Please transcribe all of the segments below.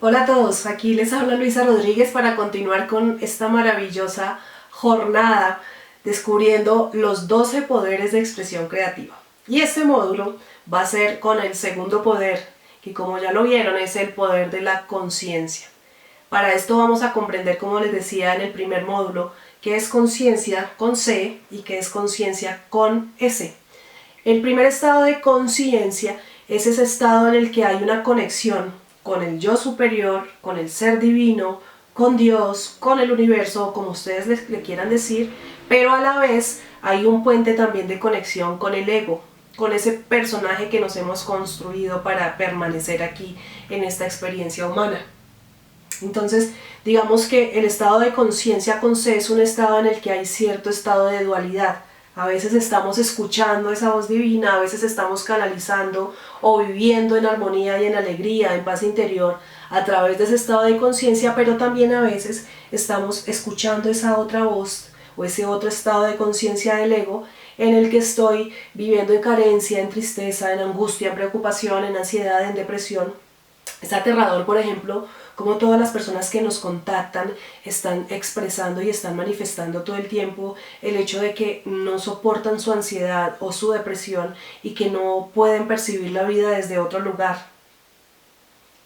Hola a todos, aquí les habla Luisa Rodríguez para continuar con esta maravillosa jornada descubriendo los 12 poderes de expresión creativa. Y este módulo va a ser con el segundo poder, que como ya lo vieron es el poder de la conciencia. Para esto vamos a comprender, como les decía en el primer módulo, qué es conciencia con C y qué es conciencia con S. El primer estado de conciencia es ese estado en el que hay una conexión con el yo superior, con el ser divino, con Dios, con el universo, como ustedes le quieran decir, pero a la vez hay un puente también de conexión con el ego, con ese personaje que nos hemos construido para permanecer aquí en esta experiencia humana. Entonces, digamos que el estado de conciencia con C es un estado en el que hay cierto estado de dualidad. A veces estamos escuchando esa voz divina, a veces estamos canalizando o viviendo en armonía y en alegría, en paz interior, a través de ese estado de conciencia, pero también a veces estamos escuchando esa otra voz o ese otro estado de conciencia del ego en el que estoy viviendo en carencia, en tristeza, en angustia, en preocupación, en ansiedad, en depresión. Es aterrador, por ejemplo, como todas las personas que nos contactan están expresando y están manifestando todo el tiempo el hecho de que no soportan su ansiedad o su depresión y que no pueden percibir la vida desde otro lugar.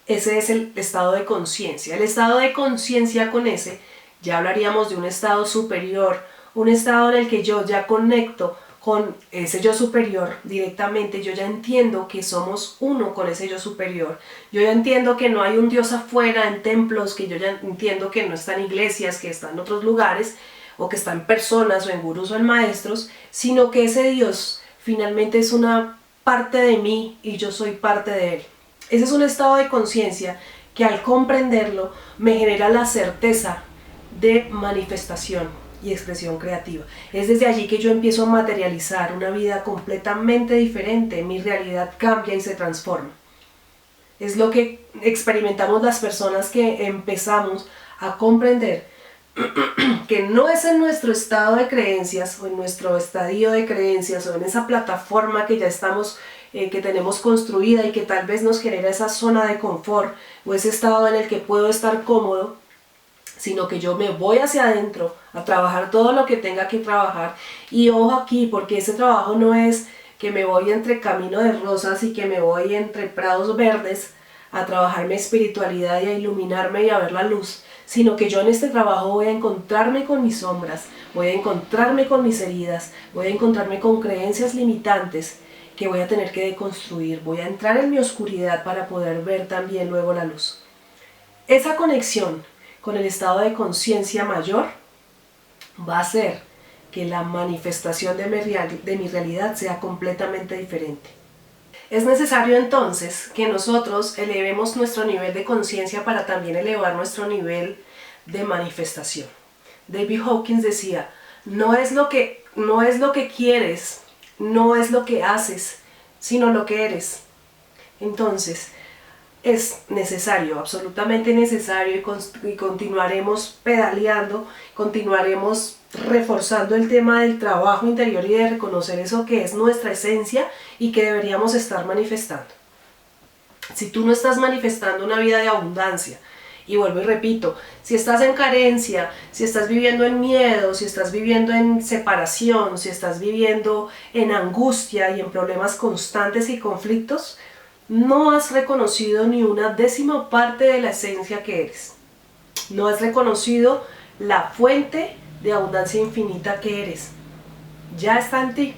Ese es el estado de conciencia. El estado de conciencia con ese, ya hablaríamos de un estado superior, un estado en el que yo ya conecto con ese yo superior directamente. Yo ya entiendo que somos uno con ese yo superior. Yo ya entiendo que no hay un Dios afuera en templos, que yo ya entiendo que no está en iglesias, que está en otros lugares, o que está en personas, o en gurús, o en maestros, sino que ese Dios finalmente es una parte de mí y yo soy parte de él. Ese es un estado de conciencia que al comprenderlo me genera la certeza de manifestación y expresión creativa. Es desde allí que yo empiezo a materializar una vida completamente diferente. Mi realidad cambia y se transforma. Es lo que experimentamos las personas que empezamos a comprender que no es en nuestro estado de creencias o en nuestro estadio de creencias o en esa plataforma que ya estamos, que tenemos construida y que tal vez nos genera esa zona de confort o ese estado en el que puedo estar cómodo, sino que yo me voy hacia adentro a trabajar todo lo que tenga que trabajar. Y ojo aquí, porque ese trabajo no es que me voy entre camino de rosas y que me voy entre prados verdes a trabajar mi espiritualidad y a iluminarme y a ver la luz, sino que yo en este trabajo voy a encontrarme con mis sombras, voy a encontrarme con mis heridas, voy a encontrarme con creencias limitantes que voy a tener que deconstruir, voy a entrar en mi oscuridad para poder ver también luego la luz. Esa conexión con el estado de conciencia mayor va a hacer que la manifestación de mi realidad sea completamente diferente. Es necesario entonces que nosotros elevemos nuestro nivel de conciencia para también elevar nuestro nivel de manifestación. David Hawkins decía, no es lo que quieres, no es lo que haces, sino lo que eres. Entonces, es necesario, absolutamente necesario, y continuaremos pedaleando, continuaremos reforzando el tema del trabajo interior y de reconocer eso que es nuestra esencia y que deberíamos estar manifestando. Si tú no estás manifestando una vida de abundancia, y vuelvo y repito, si estás en carencia, si estás viviendo en miedo, si estás viviendo en separación, si estás viviendo en angustia y en problemas constantes y conflictos, no has reconocido ni una décima parte de la esencia que eres. No has reconocido la fuente de abundancia infinita que eres. Ya está en ti.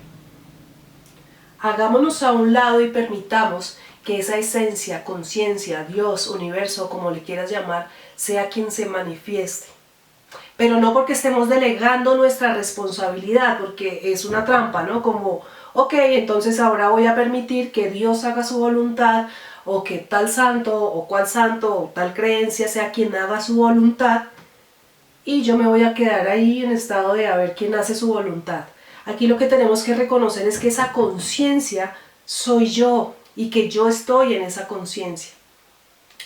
Hagámonos a un lado y permitamos que esa esencia, conciencia, Dios, universo, como le quieras llamar, sea quien se manifieste. Pero no porque estemos delegando nuestra responsabilidad, porque es una trampa, ¿no? Como, ok, entonces ahora voy a permitir que Dios haga su voluntad, o que tal santo, o cual santo, o tal creencia sea quien haga su voluntad, y yo me voy a quedar ahí en estado de a ver quién hace su voluntad. Aquí lo que tenemos que reconocer es que esa conciencia soy yo, y que yo estoy en esa conciencia.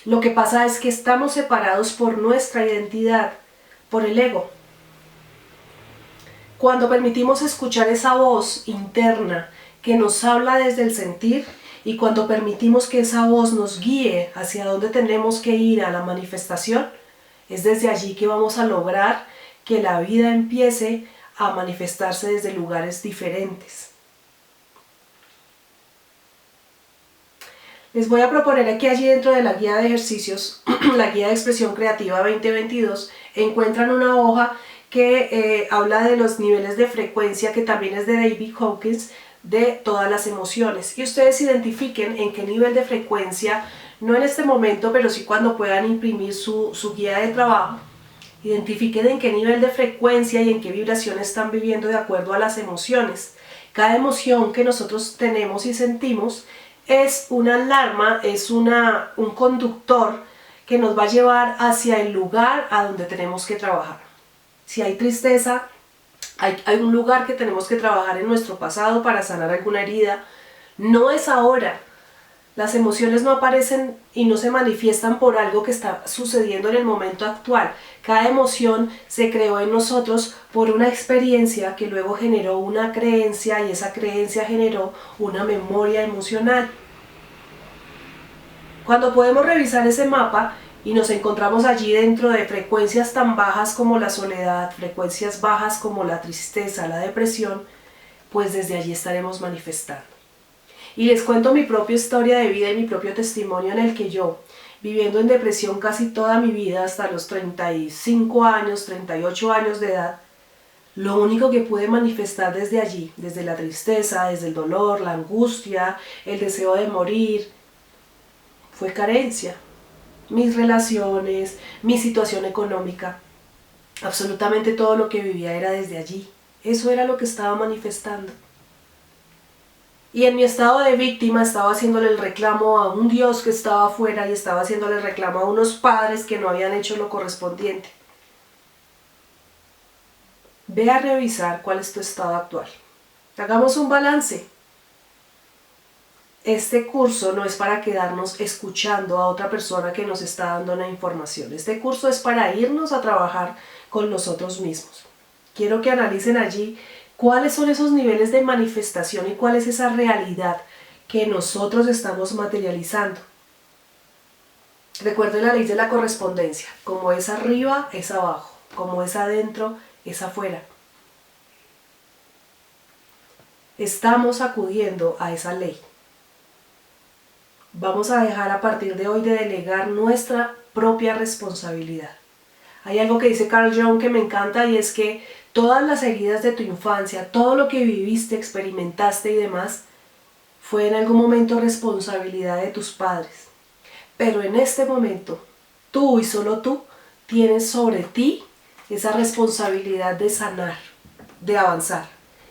Lo que pasa es que estamos separados por nuestra identidad, por el ego. Cuando permitimos escuchar esa voz interna que nos habla desde el sentir y cuando permitimos que esa voz nos guíe hacia dónde tenemos que ir a la manifestación, es desde allí que vamos a lograr que la vida empiece a manifestarse desde lugares diferentes. Les voy a proponer aquí allí dentro de la guía de ejercicios, la guía de expresión creativa 2022, encuentran una hoja que habla de los niveles de frecuencia, que también es de David Hawkins, de todas las emociones. Y ustedes identifiquen en qué nivel de frecuencia, no en este momento, pero sí cuando puedan imprimir su guía de trabajo, identifiquen en qué nivel de frecuencia y en qué vibración están viviendo de acuerdo a las emociones. Cada emoción que nosotros tenemos y sentimos es una alarma, es un conductor que nos va a llevar hacia el lugar a donde tenemos que trabajar. Si hay tristeza, hay un lugar que tenemos que trabajar en nuestro pasado para sanar alguna herida. No es ahora. Las emociones no aparecen y no se manifiestan por algo que está sucediendo en el momento actual. Cada emoción se creó en nosotros por una experiencia que luego generó una creencia y esa creencia generó una memoria emocional. Cuando podemos revisar ese mapa y nos encontramos allí dentro de frecuencias tan bajas como la soledad, frecuencias bajas como la tristeza, la depresión, pues desde allí estaremos manifestando. Y les cuento mi propia historia de vida y mi propio testimonio en el que yo, viviendo en depresión casi toda mi vida, hasta los 35 años, 38 años de edad, lo único que pude manifestar desde allí, desde la tristeza, desde el dolor, la angustia, el deseo de morir, fue carencia. Mis relaciones, mi situación económica, absolutamente todo lo que vivía era desde allí. Eso era lo que estaba manifestando. Y en mi estado de víctima estaba haciéndole el reclamo a un Dios que estaba afuera y estaba haciéndole el reclamo a unos padres que no habían hecho lo correspondiente. Ve a revisar cuál es tu estado actual. Hagamos un balance. Este curso no es para quedarnos escuchando a otra persona que nos está dando una información. Este curso es para irnos a trabajar con nosotros mismos. Quiero que analicen allí cuáles son esos niveles de manifestación y cuál es esa realidad que nosotros estamos materializando. Recuerden la ley de la correspondencia. Como es arriba, es abajo. Como es adentro, es afuera. Estamos acudiendo a esa ley. Vamos a dejar a partir de hoy de delegar nuestra propia responsabilidad. Hay algo que dice Carl Jung que me encanta y es que todas las heridas de tu infancia, todo lo que viviste, experimentaste y demás, fue en algún momento responsabilidad de tus padres. Pero en este momento, tú y solo tú tienes sobre ti esa responsabilidad de sanar, de avanzar.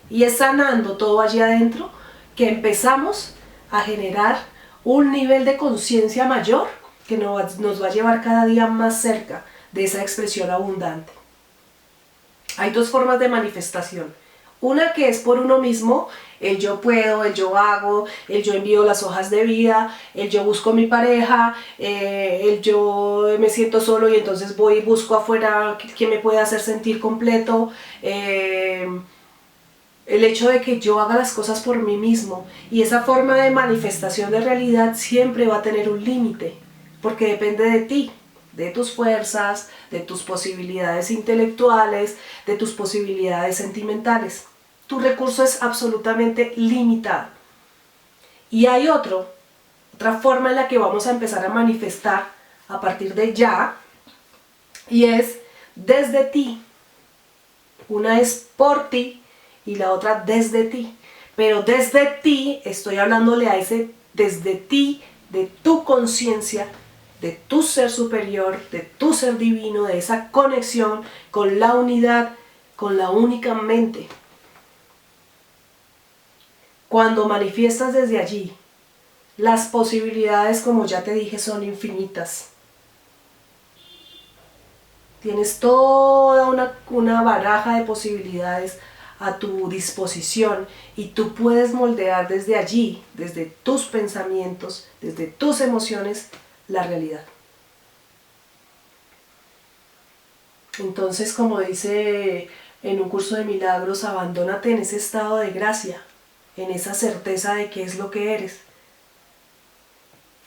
Y es sanando todo allí adentro que empezamos a generar un nivel de conciencia mayor que nos va a llevar cada día más cerca de esa expresión abundante. Hay dos formas de manifestación. Una que es por uno mismo, el yo puedo, el yo hago, el yo envío las hojas de vida, el yo busco mi pareja, el yo me siento solo y entonces voy y busco afuera que me pueda hacer sentir completo. El hecho de que yo haga las cosas por mí mismo, y esa forma de manifestación de realidad siempre va a tener un límite, porque depende de ti, de tus fuerzas, de tus posibilidades intelectuales, de tus posibilidades sentimentales. Tu recurso es absolutamente limitado. Y hay otra forma en la que vamos a empezar a manifestar a partir de ya, y es desde ti. Una es por ti y la otra desde ti. Pero desde ti estoy hablándole a ese desde ti, de tu conciencia, de tu ser superior, de tu ser divino, de esa conexión con la unidad, con la única mente. Cuando manifiestas desde allí, las posibilidades, como ya te dije, son infinitas. Tienes toda una baraja de posibilidades a tu disposición y tú puedes moldear desde allí, desde tus pensamientos, desde tus emociones, la realidad. Entonces, como dice en un curso de milagros, abandónate en ese estado de gracia, en esa certeza de qué es lo que eres.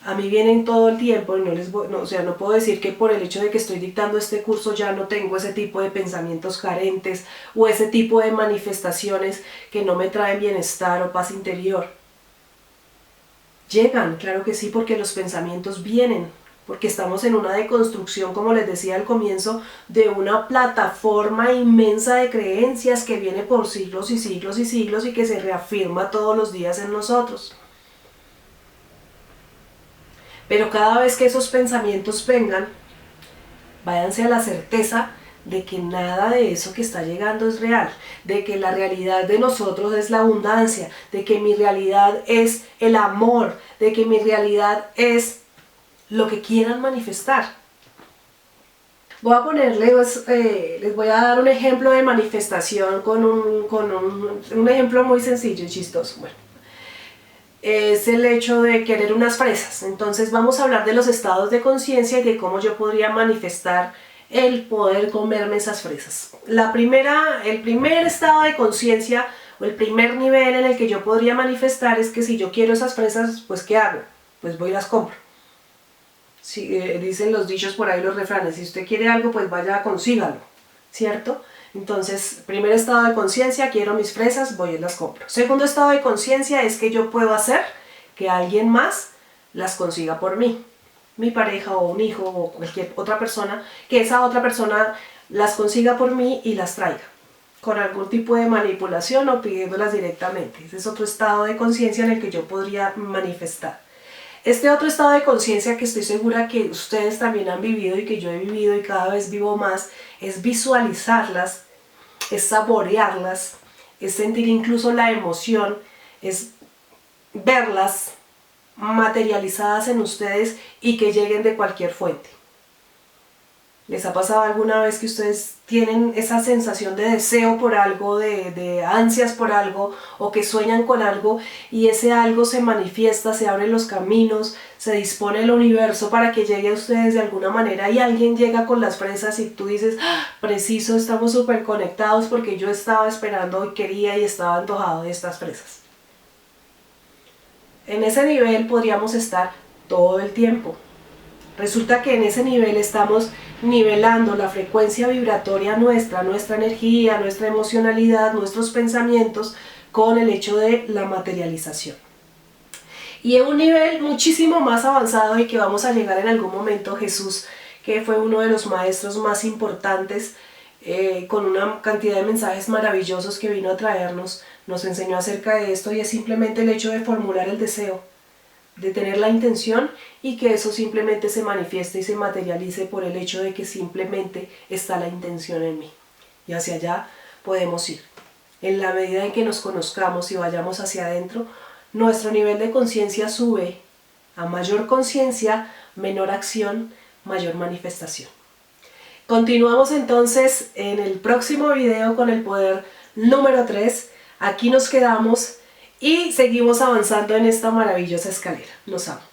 A mí vienen todo el tiempo y no puedo decir que por el hecho de que estoy dictando este curso ya no tengo ese tipo de pensamientos carentes o ese tipo de manifestaciones que no me traen bienestar o paz interior. Llegan, claro que sí, porque los pensamientos vienen, porque estamos en una deconstrucción, como les decía al comienzo, de una plataforma inmensa de creencias que viene por siglos y siglos y siglos y que se reafirma todos los días en nosotros. Pero cada vez que esos pensamientos vengan, váyanse a la certeza de que nada de eso que está llegando es real, de que la realidad de nosotros es la abundancia, de que mi realidad es el amor, de que mi realidad es lo que quieran manifestar. Voy a ponerles, les voy a dar un ejemplo de manifestación con un ejemplo muy sencillo y chistoso. Bueno, es el hecho de querer unas fresas. Entonces vamos a hablar de los estados de conciencia y de cómo yo podría manifestar el poder comerme esas fresas. El primer estado de conciencia o el primer nivel en el que yo podría manifestar es que si yo quiero esas fresas, pues ¿qué hago? Pues voy y las compro. Si, dicen los dichos por ahí, los refranes, si usted quiere algo, pues vaya, consígalo, ¿cierto? Entonces, primer estado de conciencia, quiero mis fresas, voy y las compro. Segundo estado de conciencia es que yo puedo hacer que alguien más las consiga por mí, mi pareja o un hijo o cualquier otra persona, que esa otra persona las consiga por mí y las traiga, con algún tipo de manipulación o pidiéndolas directamente. Ese es otro estado de conciencia en el que yo podría manifestar. Este otro estado de conciencia que estoy segura que ustedes también han vivido y que yo he vivido y cada vez vivo más, es visualizarlas, es saborearlas, es sentir incluso la emoción, es verlas materializadas en ustedes y que lleguen de cualquier fuente. ¿Les ha pasado alguna vez que ustedes tienen esa sensación de deseo por algo, de ansias por algo, o que sueñan con algo y ese algo se manifiesta, se abren los caminos, se dispone el universo para que llegue a ustedes de alguna manera y alguien llega con las fresas y tú dices, ¡ah, preciso, estamos súper conectados porque yo estaba esperando y quería y estaba antojado de estas fresas? En ese nivel podríamos estar todo el tiempo. Resulta que en ese nivel estamos nivelando la frecuencia vibratoria nuestra energía, nuestra emocionalidad, nuestros pensamientos con el hecho de la materialización. Y en un nivel muchísimo más avanzado y que vamos a llegar en algún momento, Jesús, que fue uno de los maestros más importantes, con una cantidad de mensajes maravillosos que vino a traernos, nos enseñó acerca de esto y es simplemente el hecho de formular el deseo, de tener la intención y que eso simplemente se manifieste y se materialice por el hecho de que simplemente está la intención en mí. Y hacia allá podemos ir. En la medida en que nos conozcamos y vayamos hacia adentro, nuestro nivel de conciencia sube. A mayor conciencia, menor acción, mayor manifestación. Continuamos entonces en el próximo video con el poder número 3. Aquí nos quedamos y seguimos avanzando en esta maravillosa escalera. Los amo.